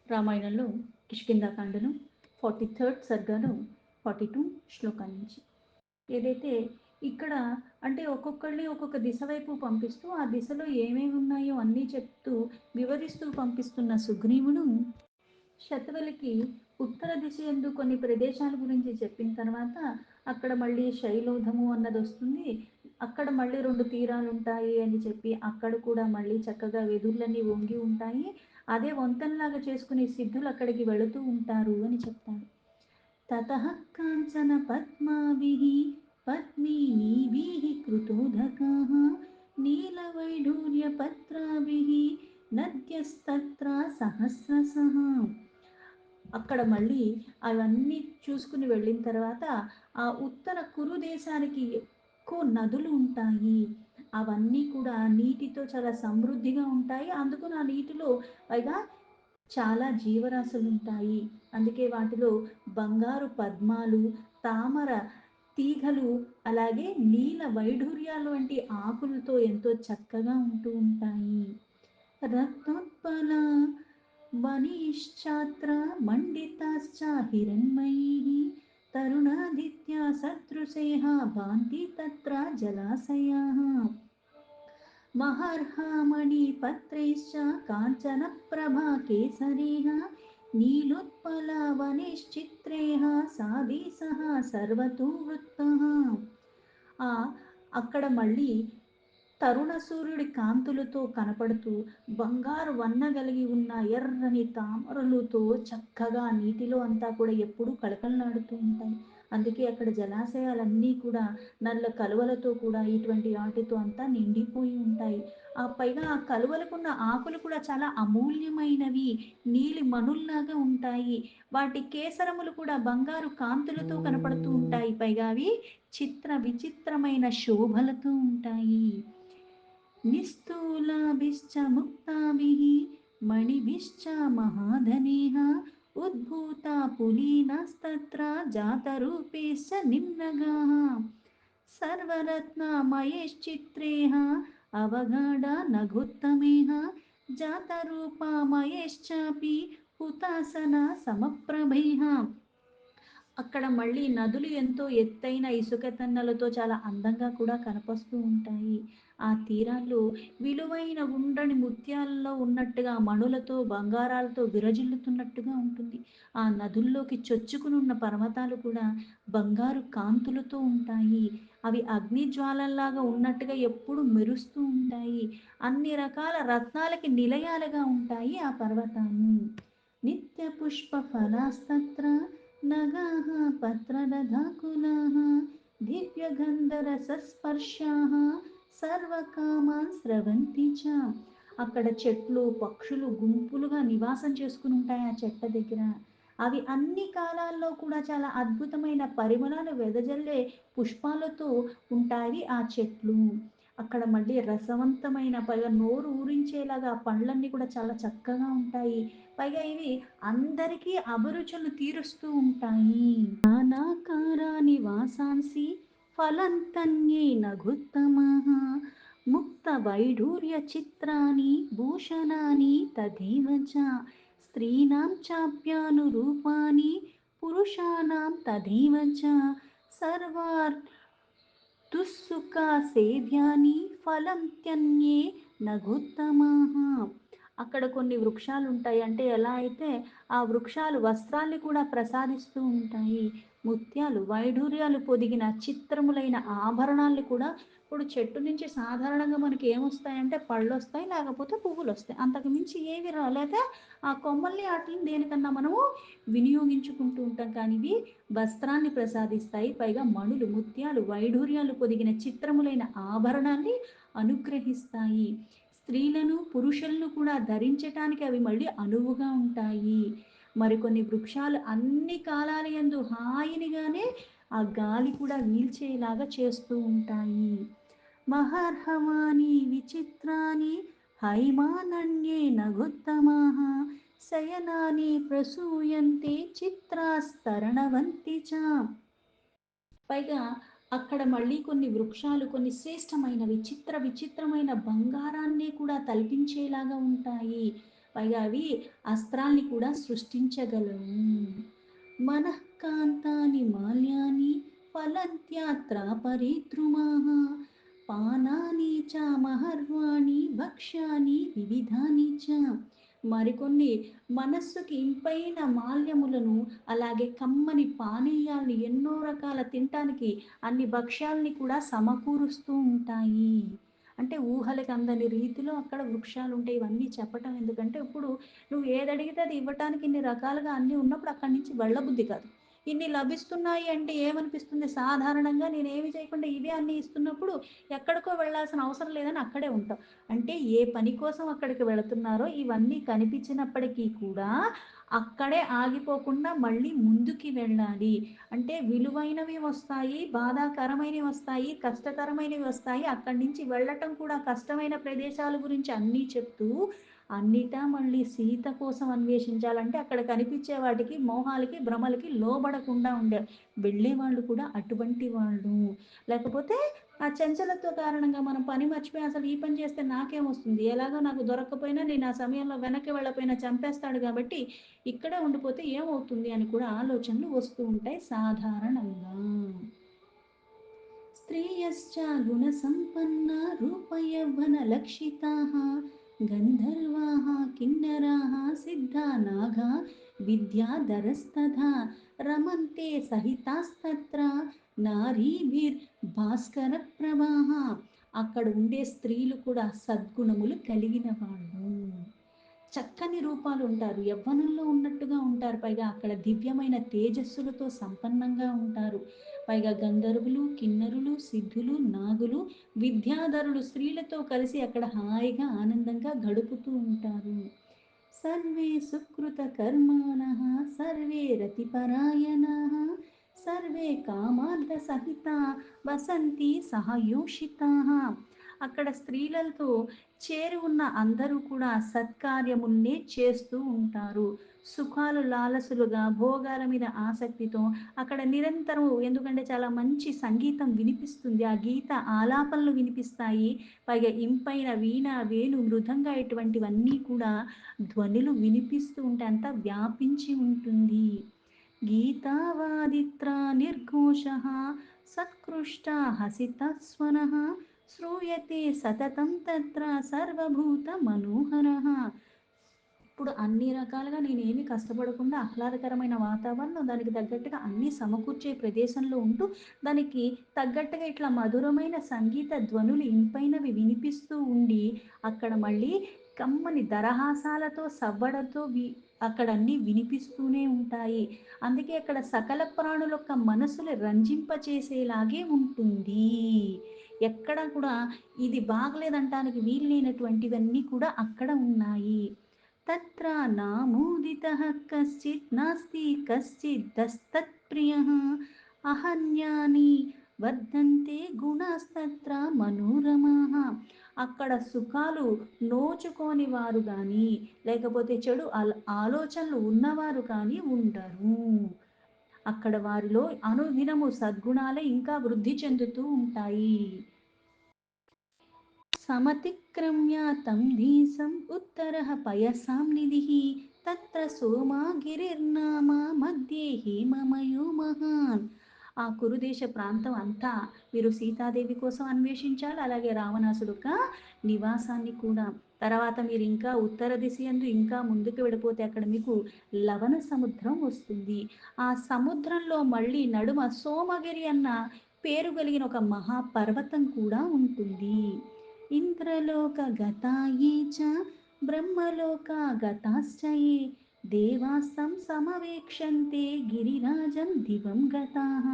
రామాయణంలో కిష్కింధాకాండను 43rd సర్గను 42 శ్లోకాల నుంచి. ఏదైతే ఇక్కడ అంటే ఒక్కొక్కళ్ళని ఒక్కొక్క దిశ వైపు పంపిస్తూ ఆ దిశలో ఏమేమి ఉన్నాయో అన్నీ చెప్తూ వివరిస్తూ పంపిస్తున్న సుగ్రీవుడు శతవలికి ఉత్తర దిశ యందు కొన్ని ప్రదేశాల గురించి చెప్పిన తర్వాత అక్కడ మళ్ళీ శైలోధము అన్నది వస్తుంది. అక్కడ మళ్ళీ 2 తీరాలు ఉంటాయి అని చెప్పి అక్కడ కూడా మళ్ళీ చక్కగా వెదుర్లన్నీ వంగి ఉంటాయి. అదే వంతెనలాగా చేసుకుని సిద్ధులు అక్కడికి వెళుతూ ఉంటారు అని చెప్తాడు. తతః కాంచన పద్మాభిః పద్మినీభిః కృతోదకాః నీలవైఢూర్యపత్రాభిః నద్యస్తత్ర సహస్రశః. అక్కడ మళ్ళీ అవన్నీ చూసుకుని వెళ్ళిన తర్వాత ఆ ఉత్తర కురు దేశానికి ఎక్కువ నదులు ఉంటాయి. అవన్నీ కూడా నీటితో చాలా సమృద్ధిగా ఉంటాయి. అందుకని ఆ నీటిలో పైగా చాలా జీవరాశులు ఉంటాయి. అందుకే వాటిలో బంగారు పద్మాలు, తామర తీగలు, అలాగే నీల వైఢూర్యాలు వంటి ఆకులతో ఎంతో చక్కగా ఉంటూ ఉంటాయి. రక్తోత్పల వనిశ్చాత్ర మండితాశ్చ హిరణ్మయీః తరుణాదిత్య సదృశేః భాంతి తత్ర జలాశయాః మహర్హామణిపత్రైశ్చ కాంచనప్రభా కేసరీః నీలోత్పలవనైశ్చిత్రైః సాదిసః సర్వతో వృత్తః. అక్కడ మళ్ళీ తరుణ సూర్యుడి కాంతులతో కనపడుతూ బంగారు వన్న కలిగి ఉన్న ఎర్రని తామరలతో చక్కగా నీటిలో అంతా కూడా ఎప్పుడూ కళకళలాడుతూ ఉంటాయి. అందుకే అక్కడ జలాశయాలన్నీ కూడా నల్ల కలువలతో కూడా ఇటువంటి వాటితో అంతా నిండిపోయి ఉంటాయి. ఆ పైగా ఆ కలువలకున్న ఆకులు కూడా చాలా అమూల్యమైనవి, నీలి మణుల్లాగా ఉంటాయి. వాటి కేసరములు కూడా బంగారు కాంతులతో కనపడుతూ ఉంటాయి. పైగా అవి చిత్ర విచిత్రమైన శోభలతో ఉంటాయి. నిస్థూలాభిశ్చ ముక్తాభిః మణిభిశ్చ మహాధనైః ఉద్భూతా పులీనాస్తత్ర జాతరూపేశ్చ నిమ్నగాః సర్వరత్నమయైశ్చిత్రైః అవగాఢా నఘోత్తమైః జాతరూపమయైశ్చాపి హుతాసన సమప్రభైః. అక్కడ మళ్ళీ నదులు ఎంతో ఎత్తైన ఇసుక తన్నలతో చాలా అందంగా కూడా కనపస్తూ ఉంటాయి. ఆ తీరాల్లో విలువైన ఉండని ముత్యాలలో ఉన్నట్టుగా మణులతో బంగారాలతో విరజిల్లుతున్నట్టుగా ఉంటుంది. ఆ నదుల్లోకి చొచ్చుకుని ఉన్న పర్వతాలు కూడా బంగారు కాంతులతో ఉంటాయి. అవి అగ్ని జ్వాలల్లాగా ఉన్నట్టుగా ఎప్పుడు మెరుస్తూ ఉంటాయి. అన్ని రకాల రత్నాలకి నిలయాలుగా ఉంటాయి ఆ పర్వతాలు. నిత్య పుష్ప ఫలాస్తత్ర నగాః పత్రదధాకులాః దివ్యగంధరసస్పర్శాః సర్వకామాన్ స్రవంతి చ. అక్కడ చెట్లు పక్షులు గుంపులుగా నివాసం చేసుకుని ఉంటాయి ఆ చెట్ల దగ్గర. అవి అన్ని కాలాల్లో కూడా చాలా అద్భుతమైన పరిమళాలు వెదజల్లే పుష్పాలతో ఉంటాయి ఆ చెట్లు. అక్కడ మళ్ళీ రసవంతమైన పైగా నోరు ఊరించేలాగా పండ్లన్నీ కూడా చాలా చక్కగా ఉంటాయి. పైగా ఇవి అందరికీ అభిరుచులు తీరుస్తూ ఉంటాయి. నానాకారాని వాసాంసి ఫలంతన్యే నఘోత్తమాః ముక్త వైఢూర్య చిత్రాని భూషణాని తథైవ చ స్త్రీణాం చాప్యానురూపాని పురుషాణాం తథైవ చ సర్వార్ధుఃసుఖ సేవ్యాని ఫలంత్యన్యే నఘోత్తమాః. అక్కడ కొన్ని వృక్షాలు ఉంటాయి. అంటే ఎలా అయితే ఆ వృక్షాలు వస్త్రాల్ని కూడా ప్రసాదిస్తూ ఉంటాయి. ముత్యాలు వైఢూర్యాలు పొదిగిన చిత్రములైన ఆభరణాలు కూడా ఇప్పుడు చెట్టు నుంచి సాధారణంగా మనకి ఏమొస్తాయంటే పళ్ళు వస్తాయి, లేకపోతే పువ్వులు వస్తాయి. అంతకు మించి ఏవి రాలేక ఆ కొమ్మల్ని వాటిని దేనికన్నా మనము వినియోగించుకుంటూ ఉంటాం. కానీ ఇవి వస్త్రాన్ని ప్రసాదిస్తాయి. పైగా మణులు ముత్యాలు వైఢూర్యాలు పొదిగిన చిత్రములైన ఆభరణాన్ని అనుగ్రహిస్తాయి. స్త్రీలను పురుషులను కూడా ధరించటానికి అవి మళ్ళీ అనువుగా ఉంటాయి. మరికొన్ని వృక్షాలు అన్ని కాలాల యందు హాయినిగానే ఆ గాలి కూడా వీల్చేలాగా చేస్తూ ఉంటాయి. మహర్హవాని విచిత్రాని హైమానన్యే నఘోత్తమాః శయనాని ప్రసూయంతే చిత్రాస్తరణవంతి చ. పైగా అక్కడ మళ్ళీ కొన్ని వృక్షాలు కొన్ని శ్రేష్టమైనవి చిత్ర విచిత్రమైన బంగారాన్ని కూడా తలపించేలాగా ఉంటాయి. పైగా అవి అస్త్రాల్ని కూడా సృష్టించగలవు. మనఃకాంతాని మాల్యాని ఫలంత్యాత్ర పరిద్రుమాః పానాని చ మహర్వాణి భక్ష్యాని వివిధాని చ. మరికొన్ని మనస్సుకి ఇంపైన మాల్యములను, అలాగే కమ్మని పానీయాల్ని ఎన్నో రకాల తినటానికి అన్ని భక్ష్యాల్ని కూడా సమకూరుస్తూ ఉంటాయి. అంటే ఊహలకు అందని రీతిలో అక్కడ వృక్షాలుంటాయి. ఇవన్నీ చెప్పటం ఎందుకంటే, ఇప్పుడు నువ్వు ఏదడిగితే అది ఇవ్వటానికి ఇన్ని రకాలుగా అన్నీ ఉన్నప్పుడు అక్కడి నుంచి వెళ్ళబుద్ధి కాదు. ఇన్ని లభిస్తున్నాయి అంటే ఏమనిపిస్తుంది? సాధారణంగా నేనేమి చేయకుండా ఇవే అన్నీ ఇస్తున్నప్పుడు ఎక్కడికో వెళ్ళాల్సిన అవసరం లేదని అక్కడే ఉంటాం. అంటే ఏ పని కోసం అక్కడికి వెళుతున్నారో ఇవన్నీ కనిపించినప్పటికీ కూడా అక్కడే ఆగిపోకుండా మళ్ళీ ముందుకి వెళ్ళాలి. అంటే విలువైనవి వస్తాయి, బాధాకరమైనవి వస్తాయి, కష్టతరమైనవి వస్తాయి. అక్కడి నుంచి వెళ్ళటం కూడా కష్టమైన ప్రదేశాల గురించి అన్నీ చెప్తూ, అన్నిటా మళ్ళీ సీత కోసం అన్వేషించాలంటే అక్కడ కనిపించే వాటికి, మోహాలకి, భ్రమలకి లోబడకుండా వెళ్ళేవాళ్ళు కూడా అటువంటి వాళ్ళు. లేకపోతే ఆ చంచలత్వ కారణంగా మనం పని మర్చిపోయి అసలు ఈ పని చేస్తే నాకేమొస్తుంది? ఎలాగో నాకు దొరక్కపోయినా నేను ఆ సమయంలో వెనక్కి వెళ్ళకపోయినా చంపేస్తాడు కాబట్టి ఇక్కడే ఉండిపోతే ఏమవుతుంది అని కూడా ఆలోచనలు వస్తూ ఉంటాయి సాధారణంగా. స్త్రియశ్చ గుణసంపన్నా రూపయౌవనలక్షితాः గంధర్వాः కిన్నరాः సిద్ధా నాగా విద్యాధరస్తథా రమంతే సహితాస్తత్ర నారీభిర్భాస్కరప్రభాః. అక్కడ ఉండే స్త్రీలు కూడా సద్గుణములు కలిగిన వాళ్ళు. చక్కని రూపాలు ఉంటారు. యవ్వనంలో ఉన్నట్టుగా ఉంటారు. పైగా అక్కడ దివ్యమైన తేజస్సులతో సంపన్నంగా ఉంటారు. పైగా గంధర్వులు, కిన్నరులు, సిద్ధులు, నాగులు, విద్యాధరులు స్త్రీలతో కలిసి అక్కడ హాయిగా ఆనందంగా గడుపుతూ ఉంటారు. సర్వే సుకృతకర్మాణః సర్వే రతిపరాయణాః సర్వే కామార్థసహితా వసంతి సహయోషితాః. అక్కడ స్త్రీలతో చేరి ఉన్న అందరూ కూడా సత్కార్యముల్నే చేస్తూ ఉంటారు. సుఖాలు లాలసులుగా, భోగాల మీద ఆసక్తితో అక్కడ నిరంతరం ఎందుకంటే చాలా మంచి సంగీతం వినిపిస్తుంది. ఆ గీత ఆలాపనలు వినిపిస్తాయి. పైగా ఇంపైన వీణ, వేణు, మృదంగ ఇటువంటివన్నీ కూడా ధ్వనులు వినిపిస్తూ ఉంటాయి. అంతా వ్యాపించి ఉంటుంది. గీతావాదిత్రా నిర్ఘోషః సత్కృష్టా హసితస్వనః శ్రూయతే సతతం తత్ర సర్వభూత మనోహరః. ఇప్పుడు అన్ని రకాలుగా నేనేమి కష్టపడకుండా ఆహ్లాదకరమైన వాతావరణం, దానికి తగ్గట్టుగా అన్నీ సమకూర్చే ప్రదేశంలో ఉంటూ, దానికి తగ్గట్టుగా ఇట్లా మధురమైన సంగీత ధ్వనులు ఇంపైనవి వినిపిస్తూ ఉండి, అక్కడ మళ్ళీ కమ్మని దరహాసాలతో, సవ్వడతో అక్కడ అన్నీ వినిపిస్తూనే ఉంటాయి. అందుకే అక్కడ సకల ప్రాణుల యొక్క మనసులు రంజింపచేసేలాగే ఉంటుంది. ఎక్కడ కూడా ఇది బాగలేదంటానికి వీలు లేనటువంటివన్నీ కూడా అక్కడ ఉన్నాయి. తత్ర నామోదితః కశ్చిత్ నాస్తి కశ్చిదస్తత్ప్రియః అహన్యాని వర్ధన్తే గుణాస్తత్ర మనోరమాః. అక్కడ సుఖాలు నోచుకోని వారు గాని, లేకపోతే చెడు ఆలోచనలు ఉన్నవారు కానీ ఉండరు. అక్కడ వారిలో అనుదినము సద్గుణాలే ఇంకా వృద్ధి చెందుతూ ఉంటాయి. సమతిక్రమ్య తం దేశం ఉత్తరః పయసాం నిధిః తత్ర సోమాగిరిర్నామ మధ్యే హేమమయో మహాన్. ఆ కురుదేశ ప్రాంతం అంతా మీరు సీతాదేవి కోసం అన్వేషించాలి. అలాగే రావణాసుడు యొక్క నివాసాన్ని కూడా. తర్వాత మీరు ఇంకా ఉత్తర దిశ యందు ఇంకా ముందుకు వెళ్ళిపోతే అక్కడ మీకు లవణ సముద్రం వస్తుంది. ఆ సముద్రంలో మళ్ళీ నడుమ సోమగిరి అన్న పేరు కలిగిన ఒక మహాపర్వతం కూడా ఉంటుంది. ఇంద్రలోకగతా ये च ब्रह्मलोकागताश्च ये देवास्तं సమవేక్షంతే గిరిరాజం దివం గతాః.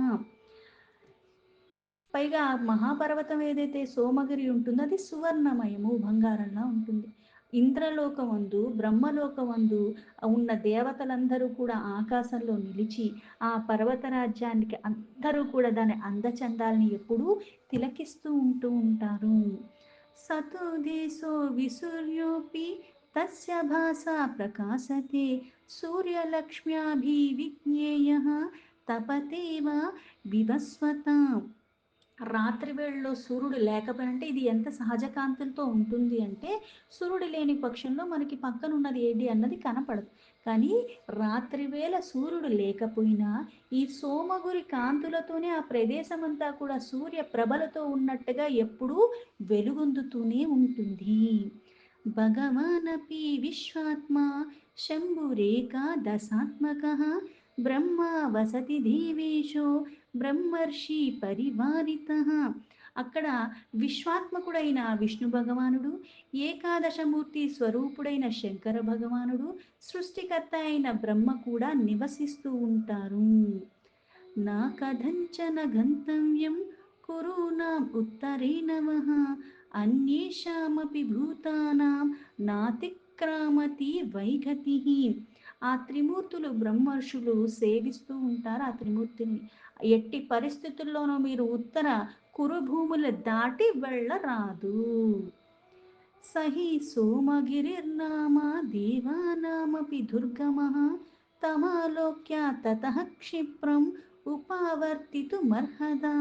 పైగా ఆ మహాపర్వతం ఏదైతే సోమగిరి ఉంటుందో అది సువర్ణమయము, బంగారంలా ఉంటుంది. ఇంద్రలోకమందు, బ్రహ్మలోకమందు ఉన్న దేవతలందరూ కూడా ఆకాశంలో నిలిచి ఆ పర్వత రాజ్యానికి అందరూ కూడా దాని అందచందాల్ని ఎప్పుడూ తిలకిస్తూ ఉంటూ ఉంటారు. సతో దేశో విసూర్యోऽపి తస్య భాసా ప్రకాశతే సూర్యలక్ష్మ్యాభివిజ్ఞేయః తపతేవ వివస్వతాం. రాత్రి వేళలో సూర్యుడు లేకపోయినంటే ఇది ఎంత సహజ కాంతులతో ఉంటుంది అంటే, సూర్యుడు లేని పక్షంలో మనకి పక్కనున్నది ఏది అన్నది కనపడదు. కానీ రాత్రి వేళ సూర్యుడు లేకపోయినా, ఈ సోమగురి కాంతులతోనే ఆ ప్రదేశమంతా కూడా సూర్య ప్రభలతో ఉన్నట్టుగా ఎప్పుడూ వెలుగొందుతూనే ఉంటుంది. భగవానపి విశ్వాత్మా శంభురేకాదశాత్మకः బ్రహ్మ వసతి దేవేశో బ్రహ్మర్షి పరివారితః. అక్కడ విశ్వాత్మకుడైన విష్ణు భగవానుడు, ఏకాదశమూర్తి స్వరూపుడైన శంకర భగవానుడు, సృష్టికర్త అయిన బ్రహ్మ కూడా నివసిస్తూ ఉంటారు. నా కథంచన గంతవ్యం కురూణాం ఉత్తరేణ వః అన్యేషామపి భూతానాం నాతిక్రామతి వైగతిః. ఆ త్రిమూర్తులు బ్రహ్మర్షులు సేవిస్తూ ఉంటారు ఆ త్రిమూర్తిని. ఎట్టి పరిస్థితుల్లోనూ మీరు ఉత్తర కురుభూముల దాటి వెళ్ళరాదు. సహి సోమగిరిర్నామ దేవానామపి దుర్గమః తమాలోక్య తతః క్షిప్రం ఉపావర్తితుమర్హదా.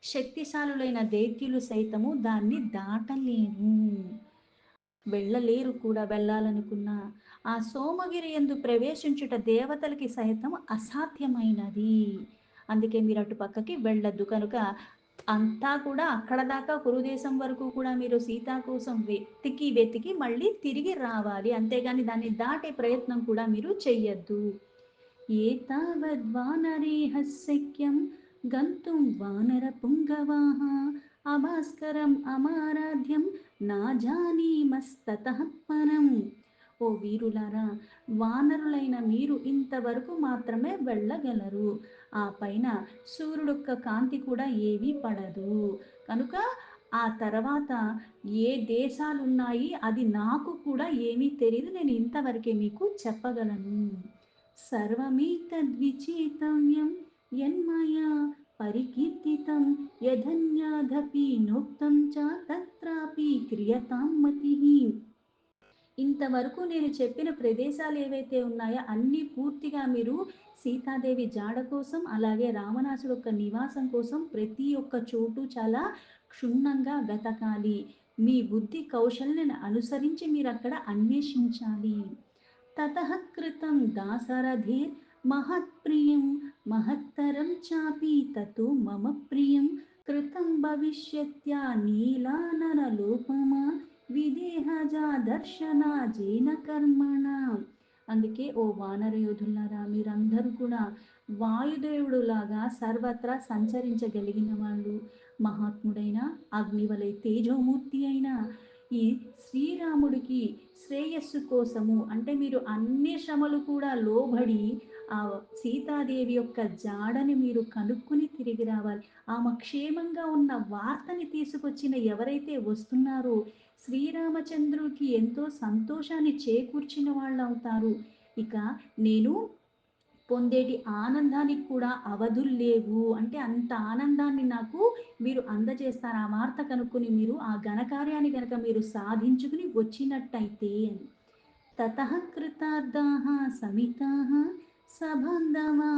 శక్తిశాలులైన దైత్యులు సైతము దాన్ని దాటలేరు, వెళ్ళలేరు కూడా. వెళ్ళాలనుకున్న ఆ సోమగిరి యందు ప్రవేశించుట దేవతలకి సైతం అసాధ్యమైనది. అందుకే మీరు అటు పక్కకి వెళ్ళొద్దు. కనుక అంతా కూడా అక్కడ దాకా కురుదేశం వరకు కూడా మీరు సీత కోసం వెతికి వెతికి మళ్ళీ తిరిగి రావాలి. అంతేగాని దాన్ని దాటే ప్రయత్నం కూడా మీరు చెయ్యొద్దు. ఏతావద్వానరేహ శక్యం గంతుం వానరపుంగవాః అభాస్కరం అమారాధ్యం నాజానీమస్తతః పరం. ఓ వీరులారా, వానరులైన మీరు ఇంతవరకు మాత్రమే వెళ్ళగలరు. ఆ పైన సూర్యుడొక్క కాంతి కూడా ఏమీ పడదు. కనుక ఆ తర్వాత ఏ దేశాలున్నాయి అది నాకు కూడా ఏమీ తెలియదు. నేను ఇంతవరకే మీకు చెప్పగలను. సర్వమేతద్విచేతవ్యం యన్మయా పరికీర్తితం యదన్యాదపి నోక్తం చ తత్రాపి క్రియతాం మతిః. ఇంతవరకు నేను చెప్పిన ప్రదేశాలు ఏవైతే ఉన్నాయో అన్నీ పూర్తిగా మీరు సీతాదేవి జాడ కోసం, అలాగే రావణాసుడు యొక్క నివాసం కోసం ప్రతి ఒక్క చోటు చాలా క్షుణ్ణంగా వెతకాలి. మీ బుద్ధి కౌశల్యాన్ని అనుసరించి మీరు అక్కడ అన్వేషించాలి. తతః కృతం దాశరథిర్ మహత్ప్రియం మహత్తరం చాపి తతో మమ ప్రియం కృతం భవిష్యత్యా నీలానరలోపమా విదేహజా దర్శనాజేన కర్మణ. అందుకే ఓ వానర యోధులారా, మీరందరూ కూడా వాయుదేవుడు లాగా సర్వత్రా సంచరించగలిగిన వాళ్ళు, మహాత్ముడైన అగ్నివలే తేజోమూర్తి అయిన ఈ శ్రీరాముడికి శ్రేయస్సు కోసము అంటే మీరు అన్ని శ్రమలు కూడా లోబడి ఆ సీతాదేవి యొక్క జాడని మీరు కనుక్కుని తిరిగి రావాలి. ఆమె క్షేమంగా ఉన్న వార్తని తీసుకొచ్చిన ఎవరైతే వస్తున్నారో శ్రీరామచంద్రుడికి ఎంతో సంతోషాన్ని చేకూర్చిన వాళ్ళు అవుతారు. ఇక నేను పొందేటి ఆనందానికి కూడా అవధులు లేవు. అంటే అంత ఆనందాన్ని నాకు మీరు అందజేస్తారు. ఆ వార్త కనుక్కొని మీరు ఆ ఘనకార్యాన్ని గనక మీరు సాధించుకుని వచ్చినట్టయితే అని. తతః కృతార్థాః సమితాః సబాంధవా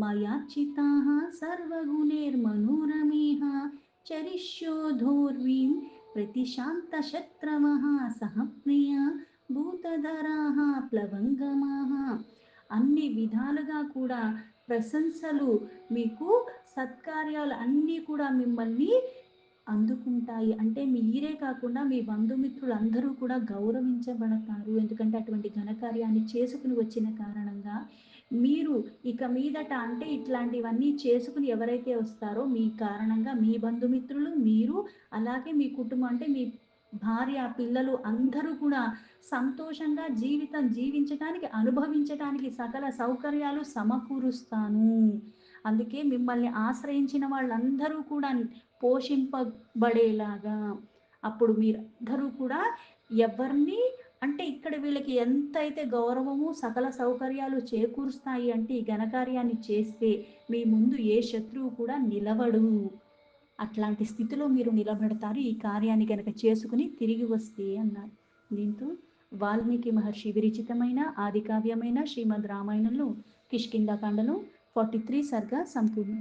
మయార్చితాః సర్వగుణైర్మనోరమైః చరిష్యోధోర్వీం ప్రతిశాంతశత్రవః సహ ప్రియా భూతధరాః ప్లవంగమాః. అన్ని విధాలుగా కూడా ప్రశంసలు మీకు సత్కార్యాలు అన్నీ కూడా మిమ్మల్ని అందుకుంటాయి. అంటే మీరే కాకుండా మీ బంధుమిత్రులు అందరూ కూడా గౌరవించబడతారు. ఎందుకంటే అటువంటి ఘనకార్యాన్ని చేసుకుని వచ్చిన కారణంగా మీరు ఇక మీదట అంటే ఇట్లాంటివన్నీ చేసుకుని ఎవరైతే వస్తారో మీ కారణంగా మీ బంధుమిత్రులు, మీరు, అలాగే మీ కుటుంబం అంటే మీ భార్య, పిల్లలు అందరూ కూడా సంతోషంగా జీవితం జీవించటానికి, అనుభవించటానికి సకల సౌకర్యాలు సమకూరుస్తాను. అందుకే మిమ్మల్ని ఆశ్రయించిన వాళ్ళందరూ కూడా పోషింపబడేలాగా అప్పుడు మీరందరూ కూడా ఎవరిని అంటే ఇక్కడ వీళ్ళకి ఎంతైతే గౌరవము సకల సౌకర్యాలు చేకూరుస్తాయి అంటే ఈ ఘనకార్యాన్ని చేస్తే మీ ముందు ఏ శత్రువు కూడా నిలవడు. అట్లాంటి స్థితిలో మీరు నిలబడతారు ఈ కార్యాన్ని గనక చేసుకుని తిరిగి వస్తే అన్నారు. దీంతో వాల్మీకి మహర్షి విరచితమైన ఆదికావ్యమైన శ్రీమద్ రామాయణంలో కిష్కింధాకాండలో 43 సర్గ సంపూర్ణం.